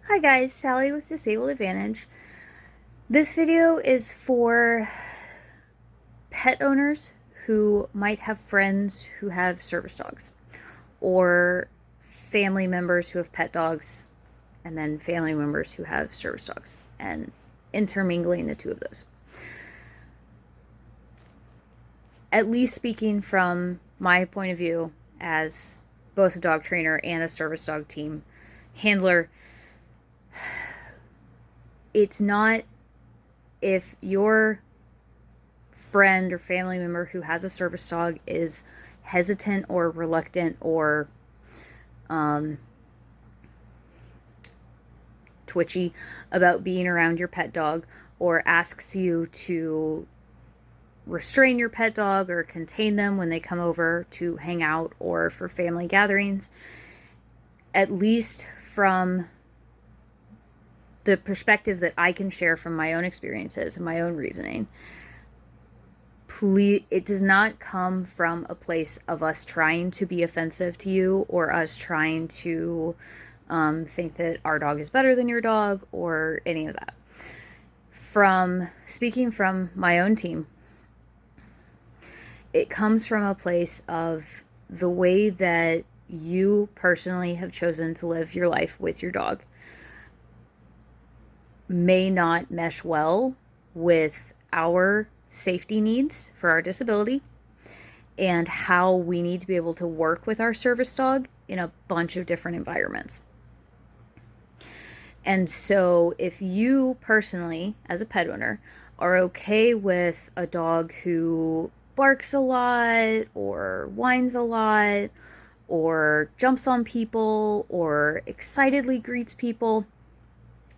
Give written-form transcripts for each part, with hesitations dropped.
Hi guys, Sally with Disabled Advantage. This video is for pet owners who might have friends who have service dogs, or family members who have pet dogs, and then family members who have service dogs, and intermingling the two of those. At least speaking from my point of view as both a dog trainer and a service dog team handler, it's not if your friend or family member who has a service dog is hesitant or reluctant or um, twitchy about being around your pet dog, or asks you to restrain your pet dog or contain them when they come over to hang out or for family gatherings, at least from the perspective that I can share from my own experiences and my own reasoning, please, it does not come from a place of us trying to be offensive to you or us trying to think that our dog is better than your dog or any of that. From speaking from my own team, it comes from a place of the way that you personally have chosen to live your life with your dog may not mesh well with our safety needs for our disability and how we need to be able to work with our service dog in a bunch of different environments. And so, if you personally, as a pet owner, are okay with a dog who barks a lot or whines a lot or jumps on people or excitedly greets people,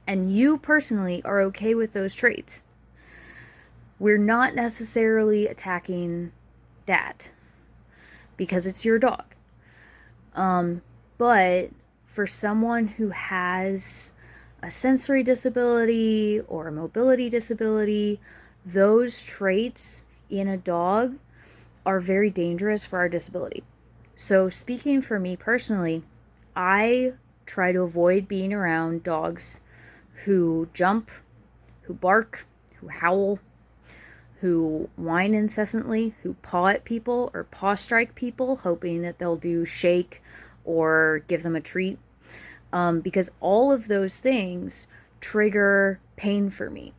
and you personally are okay with those traits, we're not necessarily attacking that because it's your dog. But for someone who has a sensory disability or a mobility disability, those traits in a dog are very dangerous for our disability. So, speaking for me personally, I try to avoid being around dogs who jump, who bark, who howl, who whine incessantly, who paw at people or paw strike people, hoping that they'll do shake or give them a treat. Because all of those things trigger pain for me.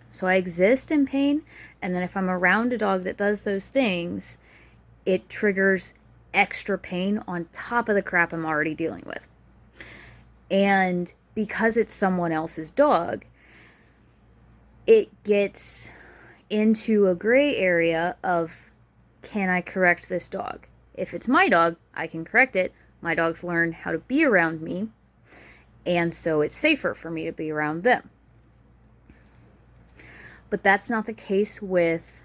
So I exist in pain, and then if I'm around a dog that does those things, it triggers extra pain on top of the crap I'm already dealing with. And because it's someone else's dog, it gets into a gray area of, can I correct this dog? If it's my dog, I can correct it. My dogs learn how to be around me, and so it's safer for me to be around them. But that's not the case with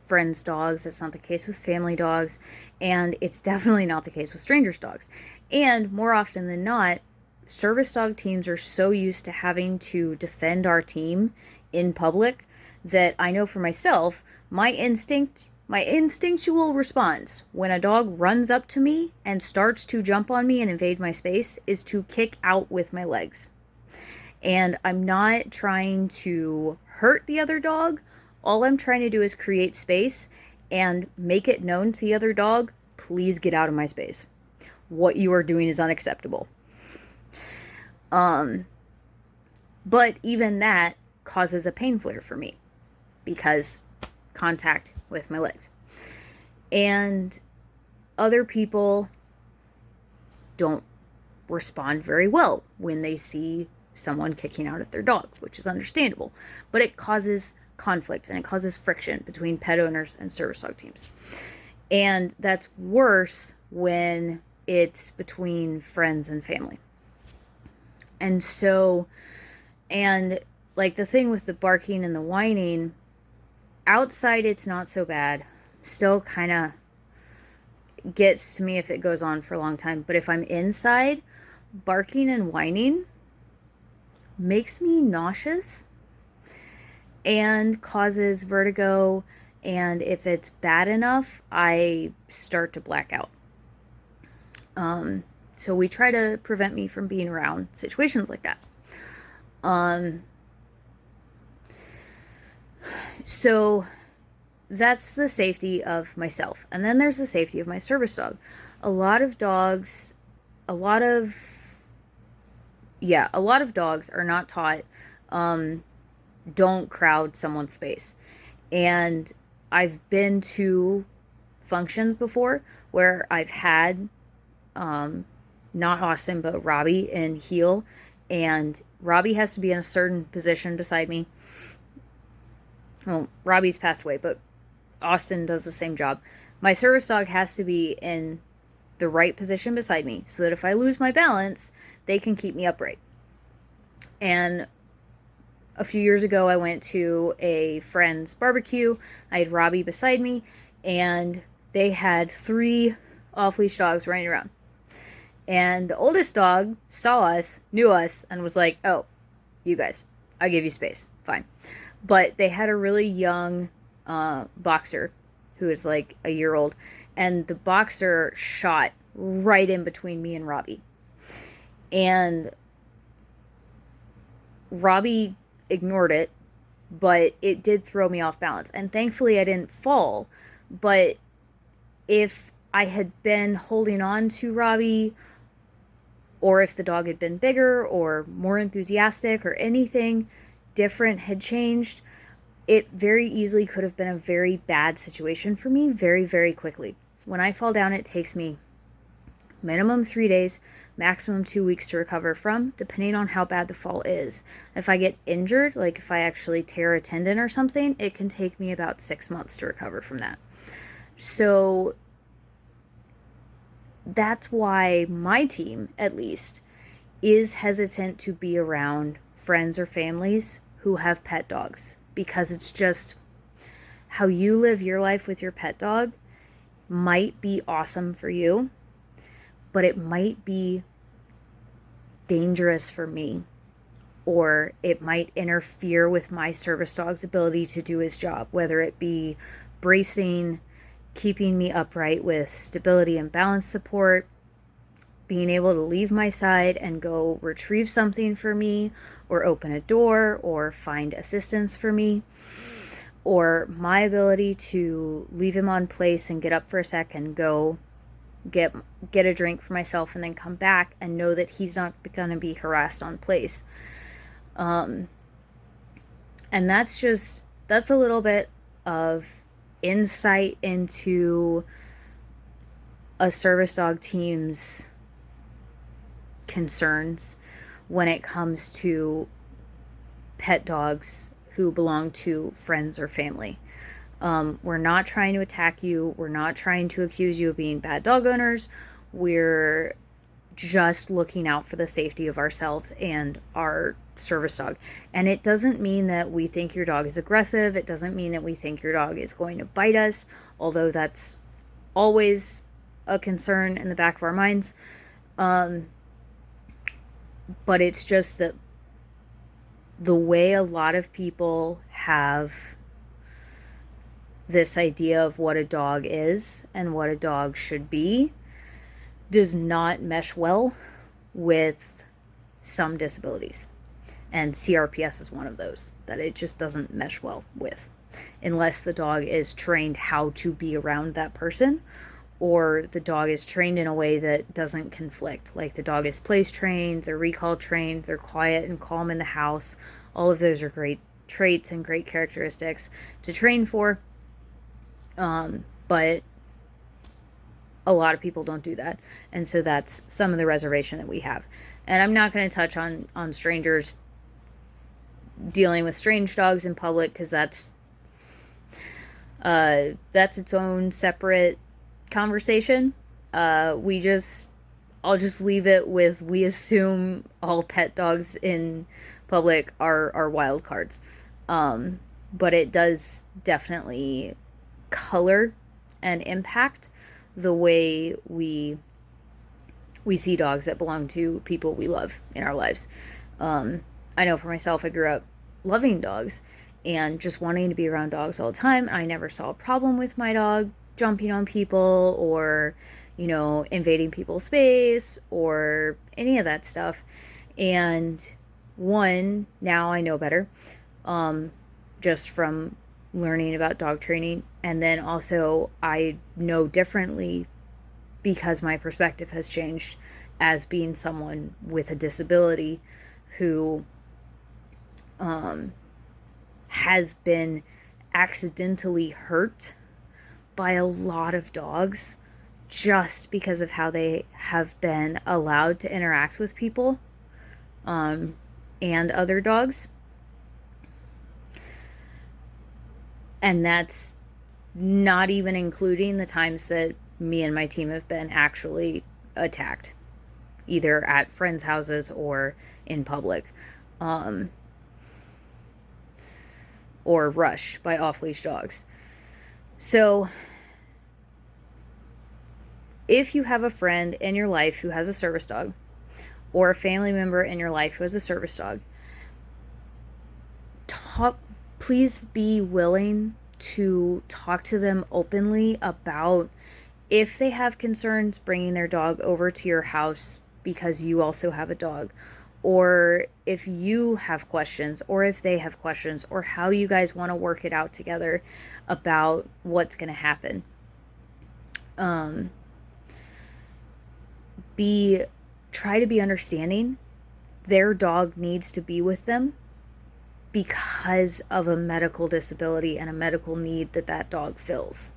friends' dogs. That's not the case with family dogs. And it's definitely not the case with strangers' dogs. And more often than not, service dog teams are so used to having to defend our team in public that I know for myself, my instinctual response when a dog runs up to me and starts to jump on me and invade my space is to kick out with my legs. And I'm not trying to hurt the other dog. All I'm trying to do is create space and make it known to the other dog, please get out of my space. What you are doing is unacceptable. But even that causes a pain flare for me because contact with my legs. And other people don't respond very well when they see someone kicking out at their dog, which is understandable. But it causes conflict and it causes friction between pet owners and service dog teams. And that's worse when it's between friends and family. And so, and like the thing with the barking and the whining, outside it's not so bad. Still kind of gets to me if it goes on for a long time. But if I'm inside, barking and whining makes me nauseous and causes vertigo. And if it's bad enough, I start to black out. So we try to prevent me from being around situations like that. Um, so that's the safety of myself. And then there's the safety of my service dog. A lot of dogs, a lot of, yeah, a lot of dogs are not taught, um, don't crowd someone's space. And I've been to functions before where I've had, um, not Austin, but Robbie in heel. And Robbie has to be in a certain position beside me. Well, Robbie's passed away, but Austin does the same job. My service dog has to be in the right position beside me so that if I lose my balance, they can keep me upright. And a few years ago, I went to a friend's barbecue. I had Robbie beside me, and they had 3 off-leash dogs running around. And the oldest dog saw us, knew us, and was like, oh, you guys, I'll give you space. Fine. But they had a really young boxer who was like a year old, and the boxer shot right in between me and Robbie. And Robbie ignored it, but it did throw me off balance. And thankfully, I didn't fall. But if I had been holding on to Robbie, or if the dog had been bigger or more enthusiastic or anything different had changed, it very easily could have been a very bad situation for me very, very quickly. When I fall down, it takes me minimum 3 days, maximum 2 weeks to recover from, depending on how bad the fall is. If I get injured, like if I actually tear a tendon or something, it can take me about 6 months to recover from that. So that's why my team, at least, is hesitant to be around friends or families who have pet dogs, because it's just how you live your life with your pet dog might be awesome for you, but it might be dangerous for me, or it might interfere with my service dog's ability to do his job, whether it be bracing, keeping me upright with stability and balance support, being able to leave my side and go retrieve something for me, or open a door, or find assistance for me, or my ability to leave him on place and get up for a sec and go get a drink for myself and then come back and know that he's not going to be harassed on place. And that's a little bit of insight into a service dog team's concerns when it comes to pet dogs who belong to friends or family. We're not trying to attack you. We're not trying to accuse you of being bad dog owners. We're just looking out for the safety of ourselves and our service dog. And it doesn't mean that we think your dog is aggressive. It doesn't mean that we think your dog is going to bite us, although that's always a concern in the back of our minds. But it's just that the way a lot of people have this idea of what a dog is and what a dog should be does not mesh well with some disabilities. And CRPS is one of those that it just doesn't mesh well with, unless the dog is trained how to be around that person, or the dog is trained in a way that doesn't conflict. Like the dog is place trained, they're recall trained, they're quiet and calm in the house. All of those are great traits and great characteristics to train for. But a lot of people don't do that. And so that's some of the reservation that we have. And I'm not going to touch on strangers dealing with strange dogs in public, because that's its own separate conversation. I'll just leave it with, we assume all pet dogs in public are wild cards. But it does definitely color and impact the way we see dogs that belong to people we love in our lives. I know for myself, I grew up loving dogs and just wanting to be around dogs all the time. I never saw a problem with my dog jumping on people or, invading people's space or any of that stuff. And one, now I know better, just from learning about dog training. And then also, I know differently because my perspective has changed as being someone with a disability who has been accidentally hurt by a lot of dogs just because of how they have been allowed to interact with people and other dogs. And that's not even including the times that me and my team have been actually attacked, either at friends' houses or in public, or rushed by off-leash dogs. So if you have a friend in your life who has a service dog, or a family member in your life who has a service dog, please be willing to talk to them openly about if they have concerns bringing their dog over to your house because you also have a dog, or if you have questions, or if they have questions, or how you guys want to work it out together about what's going to happen. Try to be understanding. Their dog needs to be with them because of a medical disability and a medical need that dog fills,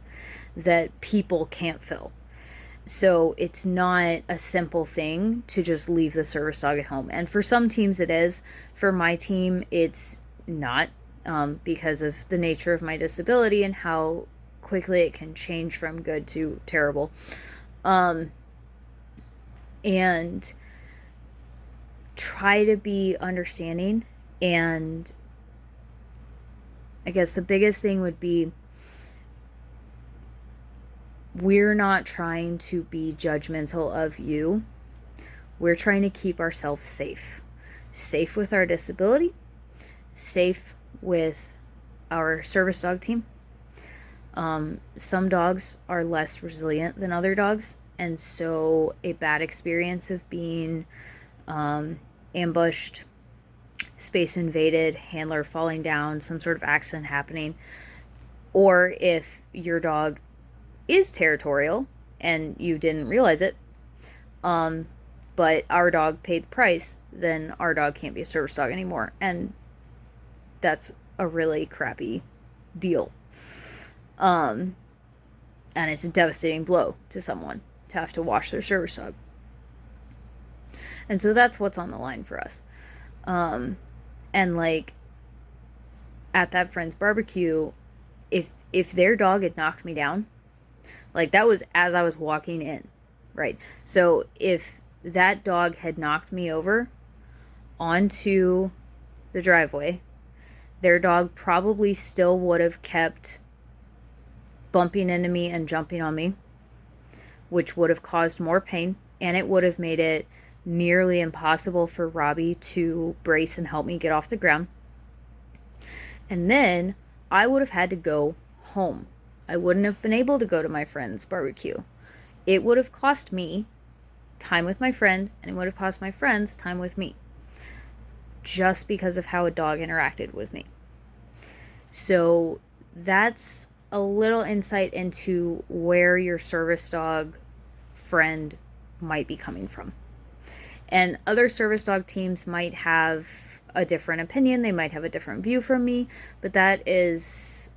that people can't fill. So it's not a simple thing to just leave the service dog at home. And for some teams it is. For my team, it's not, because of the nature of my disability and how quickly it can change from good to terrible. And try to be understanding. And I guess the biggest thing would be, we're not trying to be judgmental of you. We're trying to keep ourselves safe. Safe with our disability, safe with our service dog team. Some dogs are less resilient than other dogs, and so a bad experience of being ambushed, space invaded, handler falling down, some sort of accident happening, or if your dog is territorial and you didn't realize it, but our dog paid the price, then our dog can't be a service dog anymore, and that's a really crappy deal. And it's a devastating blow to someone to have to wash their service dog. And so that's what's on the line for us. And like at that friend's barbecue, if their dog had knocked me down, like that was as I was walking in, right? So if that dog had knocked me over onto the driveway, their dog probably still would have kept bumping into me and jumping on me, which would have caused more pain, and it would have made it nearly impossible for Robbie to brace and help me get off the ground. And then I would have had to go home. I wouldn't have been able to go to my friend's barbecue. It would have cost me time with my friend, and it would have cost my friends time with me, just because of how a dog interacted with me. So that's a little insight into where your service dog friend might be coming from. And other service dog teams might have a different opinion. They might have a different view from me, but that is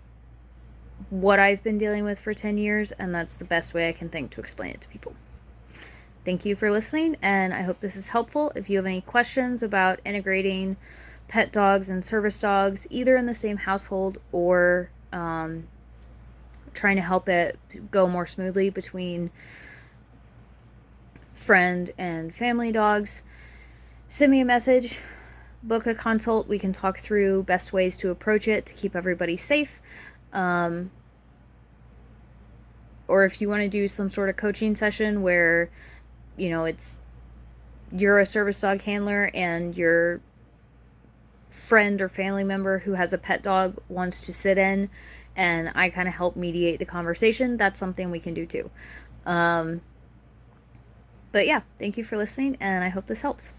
what I've been dealing with for 10 years, and that's the best way I can think to explain it to people. Thank you for listening, and I hope this is helpful. If you have any questions about integrating pet dogs and service dogs, either in the same household or trying to help it go more smoothly between friend and family dogs, send me a message, book a consult. We can talk through best ways to approach it to keep everybody safe. Or if you want to do some sort of coaching session where, you're a service dog handler and your friend or family member who has a pet dog wants to sit in and I kind of help mediate the conversation, that's something we can do too. But yeah, thank you for listening, and I hope this helps.